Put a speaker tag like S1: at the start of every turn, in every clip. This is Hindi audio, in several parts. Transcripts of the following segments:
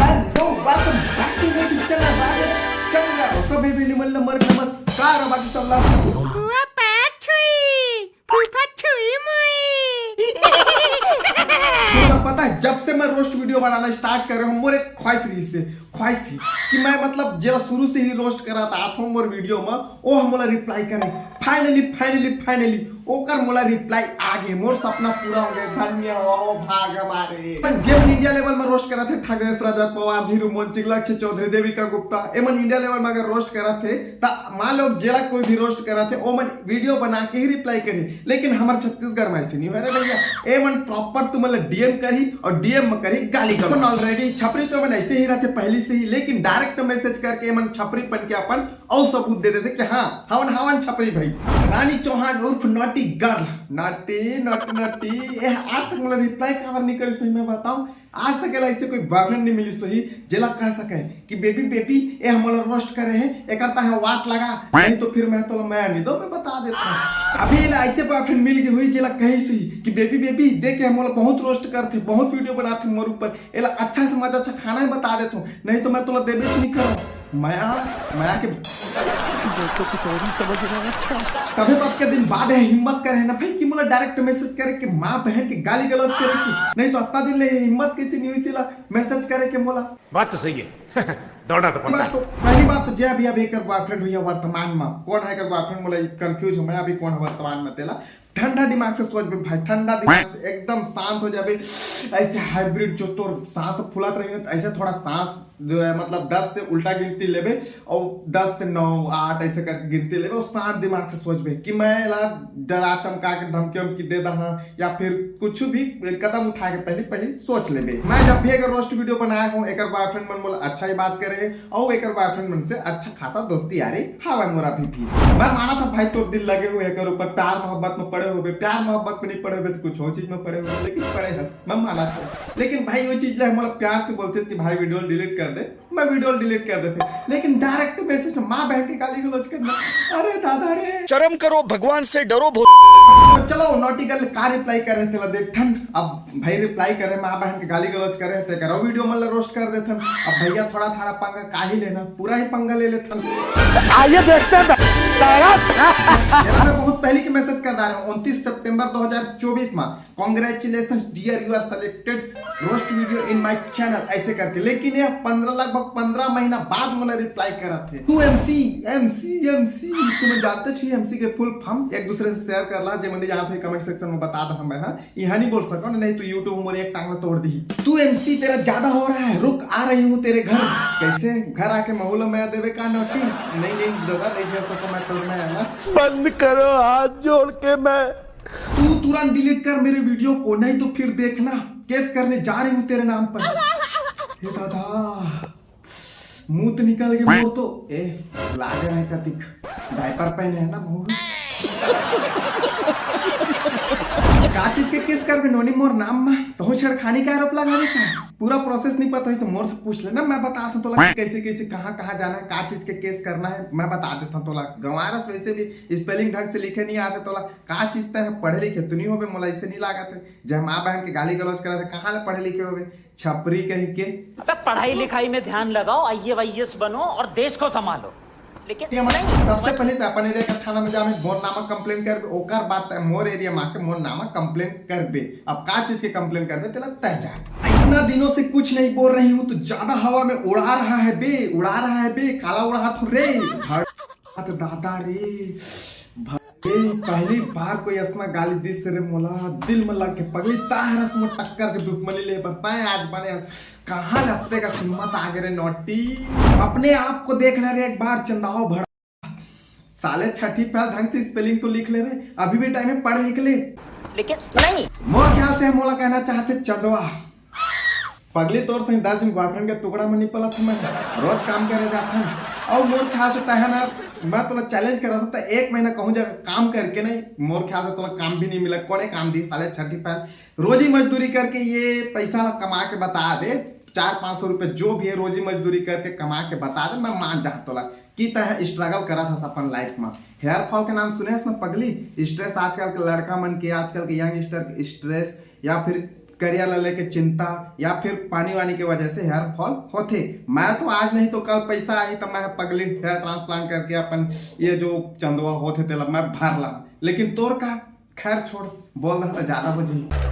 S1: Hello, welcome back to my channel. चंगा सभी भी निमन नंबर नमस्कार बाकी सब लोग
S2: बुआ पैर छुई फूफा छुई मुई
S1: मुझे पता है जब से मैं रोस्ट वीडियो बनाना स्टार्ट कर रहा हूँ मोरे ख्वाहिश थी कि मैं मतलब जरा शुरू से ही रोस्ट करा था आप मोर वीडियो में ओ हम मोला रिप्लाई करें फाइनली ओकर मोला रिप्लाई आ गए मोर सपना पूरा हो गया धन्यवाद भाग हमारे जब इंडिया लेवल में रोस्ट करा थे ठाकरे रजत पवार धीरू मोहन लक्ष्य चौधरी देविका गुप्ता एमन इंडिया लेवल में अगर रोस्ट करा थे तो मान लो जरा कोई भी रोस्ट करा थे ओ मन वीडियो बना के ही रिप्लाई करी लेकिन हमारे छत्तीसगढ़ में ऐसे नहीं हो रहा भैया एमन प्रॉपर तुम डीएम करी और डीएम में करी गाली कर ऑलरेडी छपरी तो मन ऐसे ही रहते पहले से ही लेकिन डायरेक्ट मैसेज करके मन छपरी पन के अपन और सबूत दे देते कि हाँ हवन छपरी भाई रानी चौहान उर्फ नॉटी गर्ल नॉटी आज तक मतलब रिप्लाई कवर नहीं करी सही मैं बताऊं आज तक ऐसे कोई बॉयफ्रेंड नहीं मिली सही जेला कह सके कि बेबी ये हमारा रोस्ट करे हैं ये करता है वाट लगा नहीं तो फिर मैं नहीं दो मैं बता देता हूँ अभी ऐसे बॉयफ्रेंड मिल गई हुई जेला कही सही कि बेबी देख के हम बहुत रोस्ट करते बहुत वीडियो बनाते मोर ऊपर एला अच्छा से मजा अच्छा खाना ही बता देता हूँ नहीं तो मैं तोला देवे नहीं करूँ माया के
S3: तो कुछ और ही समझ रहा था
S1: कभी बात के दिन बाद है हिम्मत करे ना भाई कि मुला डायरेक्ट मैसेज करे कि माँ बहन के गाली गलौज करे कि नहीं तो इतना दिन ले हिम्मत किसी नहीं हुई सिला मैसेज करे कि मोला
S3: बात तो सही है दौड़ना तो पड़ता है।
S1: पहली बात तो जय भी अभी एक बॉयफ्रेंड हुई है वर्तमान में कौन है बॉयफ्रेंड मोला कंफ्यूज हूं मैं अभी कौन है वर्तमान में तेला ठंडा दिमाग से सोच भाई ठंडा दिमाग से एकदम शांत हो जाए ऐसे हाइब्रिड जो तो सांस फुलात रही ऐसे थोड़ा सांस जो है मतलब 10 से उल्टा गिनती लेबे और 10 से 9 8 ऐसे करके गिनती लेबे और शांत दिमाग से सोचबे कि मैं डरा चमका के धमकी दे दहा या फिर कुछ भी कदम उठा के पहले सोच लेबे मैं जब भी अगर रोस्ट वीडियो बनाया हूं एक बॉयफ्रेंड मन बोला अच्छा ही बात करे और एक बॉयफ्रेंड मन से अच्छा खासा दोस्ती यारी हवा मोरा भी थी मैं माना था भाई तो दिल लगे हुए एक ऊपर प्यार मोहब्बत में पड़े हुए प्यार मोहब्बत में नहीं पड़े हुए तो कुछ और चीज में पड़े हुए लेकिन पड़े हंस मैं माना था लेकिन भाई वो चीज हमारा प्यार से बोलते कि भाई वीडियो डिलीट कर दे मैं वीडियो डिलीट कर देते लेकिन डायरेक्ट मैसेज माँ बहन की गाली गलौज करना अरे दादा रे
S3: शर्म करो भगवान से डरो
S1: चलो नॉटी गर्ल का रिप्लाई कर रहे थे देखन अब भाई रिप्लाई करे माँ बहन की गाली गलौज कर रहे थे करो वीडियो मतलब रोस्ट कर देते अब भैया थोड़ा पंगा का ही लेना पूरा ही पंगा ले लेते
S3: आइए देखते हैं
S1: मैं बहुत पहले की मैसेज कर रहा हूँ 29 सितंबर 2024 में congratulation dear you are selected roast video in my channel ऐसे करके लेकिन ये लगभग 15 महीना बाद मुझे रिप्लाई करा थे तू एमसी तुम जानते छी एमसी के फुल फॉर्म एक दूसरे से शेयर कर ला जे मैंने यहाँ थे कमेंट सेक्शन में बता दो मैं हां यहाँ नहीं बोल सको नहीं तो यूट्यूब में एक टांग तोड़ दी तू एमसी तेरा ज्यादा हो रहा है रुक आ रही हूँ तेरे घर कैसे घर आके माहौल में देवे का नोटी नहीं दादा नहीं झेल सको मैं तो मैं ना
S3: बंद करो हाथ जोड़ के मैं
S1: तू तुरंत डिलीट कर मेरे वीडियो को नहीं तो फिर देखना केस करने जा रही हूँ तेरे नाम पर हे दादा मुंह तो निकल गया मोर तो लागे है कतिक डायपर पहने है ना मुंह का चीज के केस कर नोनी मोर नाम में तो छेड़खानी का आरोप लगा देता पूरा प्रोसेस नहीं पता है तो मोर से पूछ लेना मैं बता दूं तोला कैसे कहां जाना है का चीज के केस करना है मैं बता देता हूं तोला गंवारस वैसे भी स्पेलिंग ढंग से लिखे नहीं आते तोला का चीज है पढ़े लिखे तो नहीं होबे मोला ऐसे नहीं लागत है जब मां बहन के गाली गलौज करे थे कहां ले पढ़े लिखे होबे छपरी कहीं के
S4: पढ़ाई लिखाई में ध्यान लगाओ आईएएस बनो और देश को संभालो लेकिन
S1: सबसे पहले तो अपन एरिया का थाना में जामे मोर नामा कंप्लेन करबे ओकर बात है मोर एरिया में के मोर नामा कंप्लेन करबे अब का चीज के कंप्लेन करबे तेला तय जा इतना दिनों से कुछ नहीं बोल रही हूँ तो ज्यादा हवा में उड़ा रहा है बे काला उड़ा हाथ रे दादा रे पहली बार कोई असना गाली दिस रे मोला दिल में लग के पगली तारस में टक्कर के दुश्मनी ले बताए आज बने कहाँ लगते का हिम्मत आ गए नोटी अपने आप को देखना रे एक बार चंदाओ भरा साले छठी पहल ढंग से स्पेलिंग तो लिख ले रहे अभी भी टाइम में पढ़ लिख ले
S4: लेकिन नहीं
S1: मोर ख्याल से मोला कहना चाहते चंदवा पगली तौर से 10 दिन बॉयफ्रेंड के टुकड़ा में निपला था मैं रोज काम करे जाता और मोर ख्याल से तह ना मैं तो चैलेंज कर रहा था 1 महीना कहूँ जगह काम करके नहीं, मोर ख्याल से तुम्हें काम भी नहीं मिला, कौन काम दी साले छठी पहल रोजी मजदूरी करके ये पैसा कमा के बता दे 400-500 रुपए जो भी है रोजी मजदूरी करके कमा के बता दे, मैं मान जाता तोला कि तह स्ट्रगल करा था अपन लाइफ में। हेयर फॉल के नाम सुने इसमें पगली, स्ट्रेस आजकल के लड़का मन के, आजकल के यंगस्टर स्ट्रेस या फिर करियर ले लेके चिंता या फिर पानी वानी की वजह से हेयर फॉल होते। मैं तो आज नहीं तो कल पैसा आई तो मैं पगली हेयर ट्रांसप्लांट करके अपन ये जो चंदवा होते थे मैं भर ला, लेकिन तोर का खैर छोड़, बोल रहा था ज्यादा हो जाए।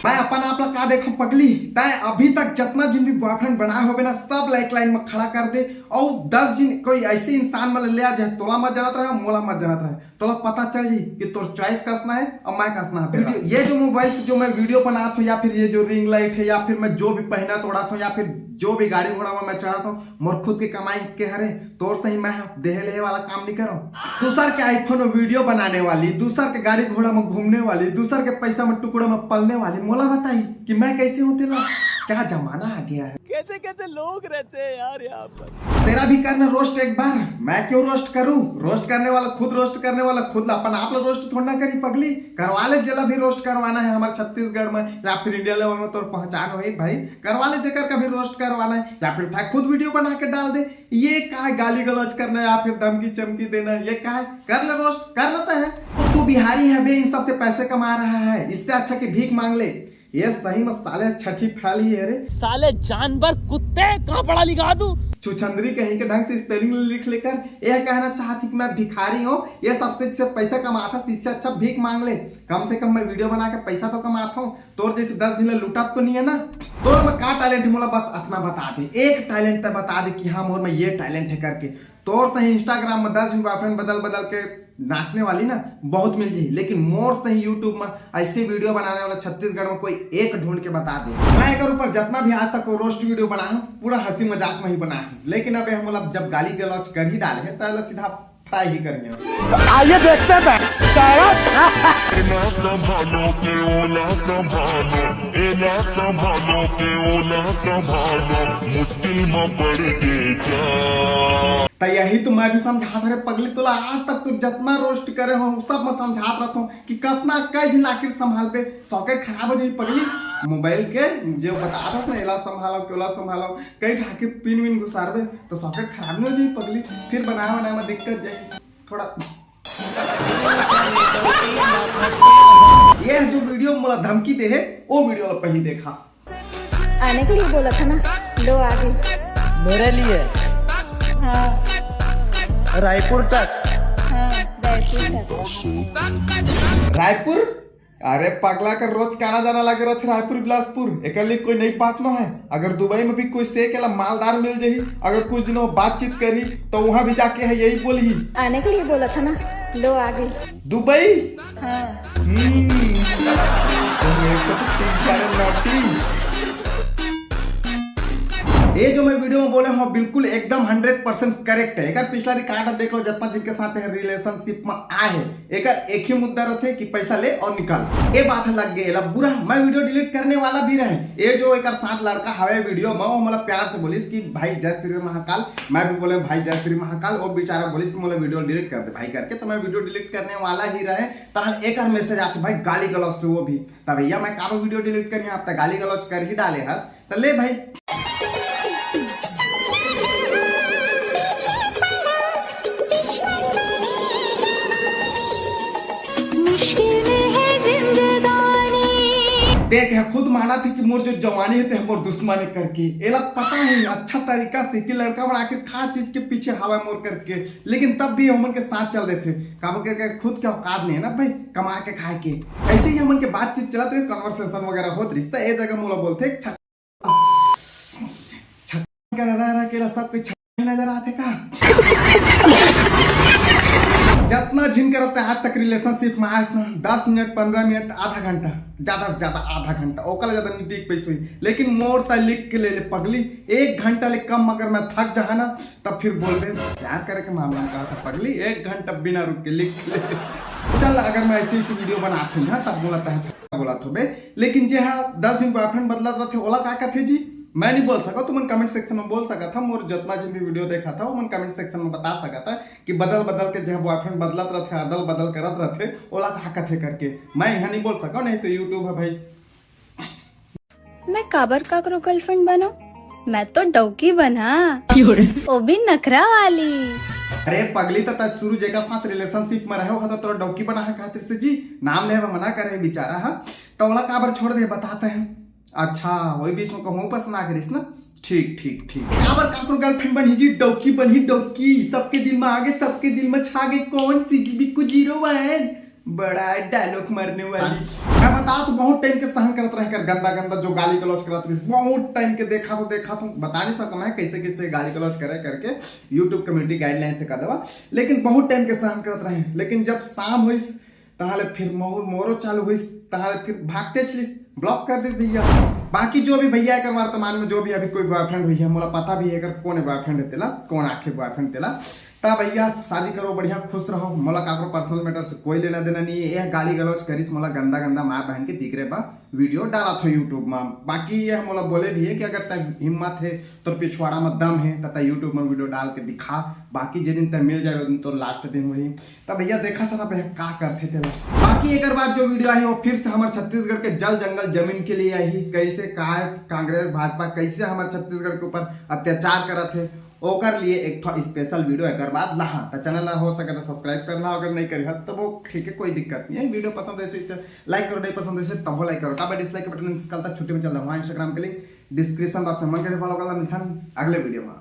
S1: मैं अपन आप लोग का देखो पगली, तय अभी तक जितना जिन भी बॉयफ्रेंड बनाए हो ना सब लाइक लाइन में खड़ा कर दे और 10 जिन कोई ऐसे इंसान में ले आ जाए, तोला मत जानत रहे मोला मत जानत रहे, तोला पता चल जी कि तोर चॉइस कसना है और मैं कसना है। वीडियो ये जो मोबाइल से जो मैं वीडियो बनाता हूँ या फिर ये जो रिंग लाइट है या फिर मैं जो भी पहना तोड़ा था या फिर जो भी गाड़ी घोड़ा में मैं चढ़ाता हूँ, मोर खुद की कमाई के हरे तोर सही मैं देह ले वाला काम नहीं करो। दूसर के आईफोन में वीडियो बनाने वाली, दूसर के गाड़ी घोड़ा में घूमने वाली, दूसर के पैसा में टुकड़ों में पलने वाली, मोला बताई कि मैं कैसे होते ला, क्या जमाना आ गया है।
S5: कैसे कैसे लोग रहते हैं यार यहाँ पर।
S1: तेरा भी करना रोस्ट एक बार, मैं क्यों रोस्ट करूं? रोस्ट करने वाला खुद, रोस्ट करने वाला खुद, अपन आप लोग रोस्ट थोड़ा ना करी पगली, करवा ले जला भी रोस्ट करवाना है हमारे छत्तीसगढ़ में या फिर इंडिया लेवल में तो पहचान हो भाई, करवा ले जेकर का भी रोस्ट करवाना है या फिर था खुद वीडियो बना के डाल दे। ये क्या गाली गलौज करना है या फिर धमकी चमकी देना है, ये क्या है? कर ले रोस्ट, कर लेता है तो तू बिहारी है बे, इन सबसे पैसे कमा रहा है, इससे अच्छा कि भीख मांग ले। ये सही में साले छठी फैल ही है रे, साले
S5: जानवर कुत्ते, कहाँ पढ़ा लिखा तू?
S1: छुछंदरी कहीं के ढंग से स्पेलिंग लिख लेकर यह कहना चाहती कि मैं भिखारी हूँ, ये सबसे अच्छा पैसा कमाता, इससे अच्छा भीख मांग ले, कम से कम मैं वीडियो बना के पैसा तो कमाता हूँ, तोर जैसे 10 जिले लूटा तो नहीं है ना। तोर में का टैलेंट है मोला बस इतना बता दे, एक टैलेंट तो बता दे कि हाँ मोर में ये टैलेंट है करके। तोर सही इंस्टाग्राम में 10 बॉयफ्रेंड बदल बदल के नाचने वाली ना बहुत मिल जाए, लेकिन मोर सही यूट्यूब में ऐसे वीडियो बनाने वाला छत्तीसगढ़ में कोई एक ढूंढ के बता दे। मैं एक ऊपर जितना भी आज तक रोस्ट वीडियो बना हूँ पूरा हंसी मजाक में ही बना है, लेकिन अब हम लोग जब गाली गलौज कर ही डाले हैं तो सीधा फ्राई ही करेंगे।
S5: आइए देखते हैं
S6: एला संभालो के ओला संभालो, एला संभालो के ओला संभालो, मुश्किल में पड़ गए जा।
S1: तो यही तो मैं भी समझाता रहे पगली, तोला आज तक तू जितना रोस्ट करे हो सब मैं समझात रहता हूँ कि कितना कई लाखिर संभाल पे, सॉकेट खराब हो जाए पगली मोबाइल के, जो बता था ना एला संभालो केला संभालो, कई ठाके पिन विन घुसारबे तो सॉकेट खराब नहीं हो जाए पगली, फिर बनाए में दिक्कत जाए थोड़ा। ये जो वीडियो मोला धमकी दे है वो वीडियो पहले देखा,
S2: आने के लिए बोला था ना, लो आ गई।
S5: मेरे लिए
S2: हाँ
S5: रायपुर तक।
S2: हाँ रायपुर तक।
S1: रायपुर? अरे पगला कर रोज काना जाना लगे रहे थे रायपुर बिलासपुर, एक लिए कोई नई बात ना है। अगर दुबई में भी कोई से केला मालदार मिल जाही, अगर कुछ दिनों बातचीत करी तो वहाँ भी जाके है यही बोली,
S2: आने के लिए बोला था ना, लो आ गई।
S1: दुबई?
S2: हाँ ये जो मैं वीडियो में बोले हूँ बिल्कुल एकदम 100% करेक्ट है। एक पिछला रिकॉर्ड देख लो जितना जिनके साथ रिलेशनशिप में आए, एक ही मुद्दा रहते कि पैसा ले और निकाल, ये बात लग गई बुरा। मैं वीडियो डिलीट करने वाला भी रहे, ये जो एक साथ लड़का हवे वीडियो में वो मतलब प्यार से बोलिस कि भाई जय श्री महाकाल, मैं भी बोले भाई जय श्री महाकाल, वो बेचारा बोलिस कि मोला वीडियो डिलीट कर दे भाई करके, तो मैं वीडियो डिलीट करने वाला ही रहे। तहन एक मैसेज आते भाई गाली गलौज से, वो भी तब भैया मैं काम वीडियो डिलीट करनी आप तो गाली गलौज कर ही डाले हस, तो ले भाई। देख है खुद माना थी कि मोर जो जवानी है मोर दुश्मनी करके, एला पता है अच्छा तरीका से कि लड़का बना के खा चीज के पीछे हवा मोर करके, लेकिन तब भी हमन के साथ चल रहे थे, काबू के खुद के औकात नहीं है ना भाई कमा के खाए के। ऐसे ही हमन के बातचीत चलत रही, कन्वर्सेशन वगैरह होत रही, ए जगह मोला बोलते सब कुछ नजर आते का जितना झिन करते आज तक रिलेशनशिप में आज ना 10 मिनट 15 मिनट आधा घंटा, ज्यादा से ज्यादा आधा घंटा, ओकला ज्यादा नहीं टिक पैसे हुई, लेकिन मोर ता लिख के ले पगली 1 घंटा ले कम अगर मैं थक जा ना तब फिर बोल दे प्यार करे के मामला में कहा था पगली 1 घंटा बिना रुक के लिख ले। चल अगर मैं ऐसी वीडियो बनाती हूँ तब बोला था बोला तो बे, लेकिन जे है 10 दिन बॉयफ्रेंड बदला थे ओला का कहते जी मैं नहीं बोल सका, तुम कमेंट सेक्शन में बोल सका था। मोर जितना जिन भी वीडियो देखा था वो मन कमेंट सेक्शन में बता सका था कि बदल बदल के जो बॉयफ्रेंड बदलत रहते, अदल बदल करत रहते, ओला का कथे करके मैं यहाँ नहीं बोल सका, नहीं तो यूट्यूब है भाई।
S7: मैं काबर काकरो गर्लफ्रेंड बनो, मैं तो डौकी बना, वो भी नखरा वाली।
S2: अरे पगली तो तक शुरू जेकर साथ रिलेशनशिप में रहे हो तो तोरा डौकी बना है खातिर से जी नाम ले मना करे बेचारा है तो ओला काबर छोड़ दे बताते हैं। अच्छा वही बीच में कहूँ बस ना करिस ना, ठीक ठीक ठीक। काबर काकरो गर्लफ्रेंड बनी जी, डौकी बनी डौकी, सबके दिल में आगे सबके दिल में छागे, कौन सी बिक्कू 01 बड़ा डायलॉग मारने वाली। मैं बता तो बहुत टाइम के सहन करत रह कर गंदा गंदा जो गाली गलौज करत रही, बहुत टाइम के देखा तो बता नहीं सकता मैं कैसे कैसे गाली गलौज करे करके यूट्यूब कम्युनिटी गाइडलाइन से कर देवा, लेकिन बहुत टाइम के सहन करत रहे। लेकिन जब शाम हुई ताहले फिर मोरो चालू हुई, ताहले फिर भागते चलिस, ब्लॉक कर दिस भैया। बाकी जो भी भैया एक वर्तमान में जो भी अभी कोई बॉयफ्रेंड हुई है मोला पता भी है अगर कौन बॉयफ्रेंड है तेला, कौन आखे बॉयफ्रेंड तेला, तब भैया शादी करो, बढ़िया खुश रहो, मोला काकरो पर्सनल मैटर से कोई लेना देना नहीं है। यह गाली गलौज करिस मोला गंदा गंदा माँ बहन के दिख रहे बा वीडियो डाला था यूट्यूब में। बाकी यह मोला बोले भी है कि अगर तक हिम्मत है तो पिछवाड़ा में दम है तथा यूट्यूब में वीडियो डाल के दिखा, बाकी जिस दिन तक मिल जाएगा दिन तो लास्ट दिन हुई तब भैया देखा था भैया का करते थे। बाकी एक बात जो वीडियो आई वो फिर से हमारे छत्तीसगढ़ के जल जंगल जमीन के लिए आई, कैसे कांग्रेस भाजपा कैसे हमारे छत्तीसगढ़ के ऊपर अत्याचार करत है ओकर लिए एक स्पेशल वीडियो एक बाद लहा तो चैनल हो सके तो सब्सक्राइब करना, अगर नहीं करी तो वो ठीक है कोई दिक्कत नहीं है। वीडियो पसंद है लाइक करो, नहीं पसंद है तब लाइक करो, तब डिसलाइक के बटन कल तक छुट्टी में चल रहा है इंस्टाग्राम के लिंक डिस्क्रिप्शन बॉक्स में मन करे फॉलो कर अगले वीडियो में।